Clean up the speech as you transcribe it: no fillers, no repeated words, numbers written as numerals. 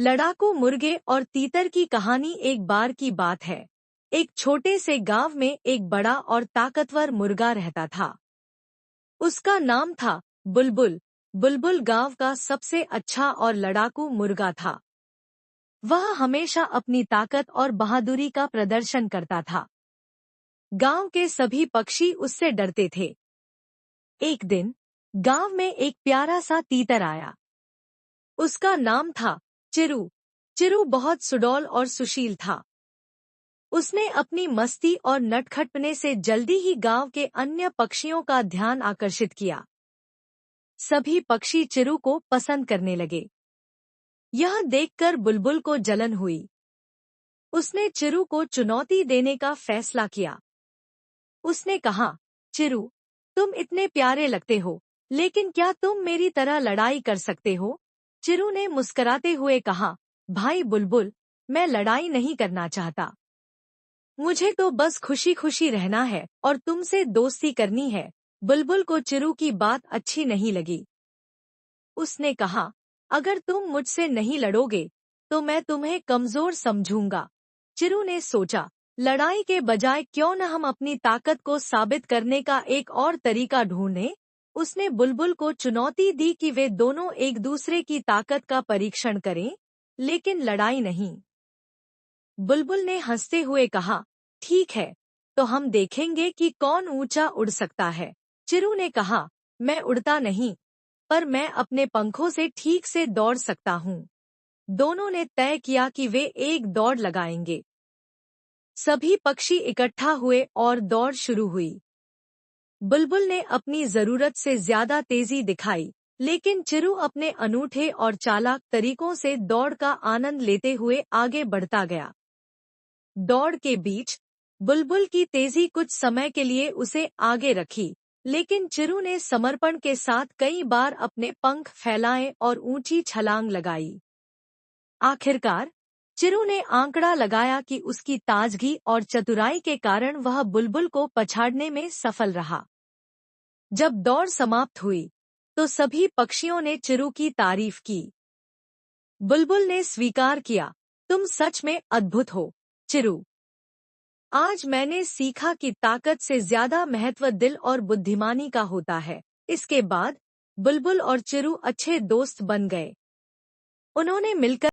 लड़ाकू मुर्गे और तीतर की कहानी। एक बार की बात है, एक छोटे से गांव में एक बड़ा और ताकतवर मुर्गा रहता था। उसका नाम था बुलबुल। बुलबुल गांव का सबसे अच्छा और लड़ाकू मुर्गा था। वह हमेशा अपनी ताकत और बहादुरी का प्रदर्शन करता था। गांव के सभी पक्षी उससे डरते थे। एक दिन गांव में एक प्यारा सा तीतर आया। उसका नाम था चिरू। चिरू बहुत सुडौल और सुशील था। उसने अपनी मस्ती और नटखटपने से जल्दी ही गांव के अन्य पक्षियों का ध्यान आकर्षित किया। सभी पक्षी चिरू को पसंद करने लगे। यह देखकर बुलबुल को जलन हुई। उसने चिरू को चुनौती देने का फैसला किया। उसने कहा, चिरू, तुम इतने प्यारे लगते हो, लेकिन क्या तुम मेरी तरह लड़ाई कर सकते हो? चिरू ने मुस्कुराते हुए कहा, भाई बुलबुल, मैं लड़ाई नहीं करना चाहता। मुझे तो बस खुशी खुशी रहना है और तुमसे दोस्ती करनी है। बुलबुल को चिरू की बात अच्छी नहीं लगी। उसने कहा, अगर तुम मुझसे नहीं लड़ोगे तो मैं तुम्हें कमजोर समझूंगा। चिरू ने सोचा, लड़ाई के बजाय क्यों न हम अपनी ताकत को साबित करने का एक और तरीका ढूंढें। उसने बुलबुल को चुनौती दी कि वे दोनों एक दूसरे की ताकत का परीक्षण करें, लेकिन लड़ाई नहीं। बुलबुल ने हंसते हुए कहा, ठीक है, तो हम देखेंगे कि कौन ऊंचा उड़ सकता है। चिरू ने कहा, मैं उड़ता नहीं, पर मैं अपने पंखों से ठीक से दौड़ सकता हूँ। दोनों ने तय किया कि वे एक दौड़ लगाएंगे। सभी पक्षी इकट्ठा हुए और दौड़ शुरू हुई। बुलबुल ने अपनी जरूरत से ज्यादा तेजी दिखाई, लेकिन चिरू अपने अनूठे और चालाक तरीकों से दौड़ का आनंद लेते हुए आगे बढ़ता गया। दौड़ के बीच बुलबुल की तेजी कुछ समय के लिए उसे आगे रखी, लेकिन चिरू ने समर्पण के साथ कई बार अपने पंख फैलाए और ऊंची छलांग लगाई। आखिरकार चिरू ने आंकड़ा लगाया कि उसकी ताजगी और चतुराई के कारण वह बुलबुल को पछाड़ने में सफल रहा। जब दौड़ समाप्त हुई तो सभी पक्षियों ने चिरू की तारीफ की। बुलबुल ने स्वीकार किया, तुम सच में अद्भुत हो, चिरू। आज मैंने सीखा कि ताकत से ज्यादा महत्व दिल और बुद्धिमानी का होता है। इसके बाद बुलबुल और चिरू अच्छे दोस्त बन गए। उन्होंने मिलकर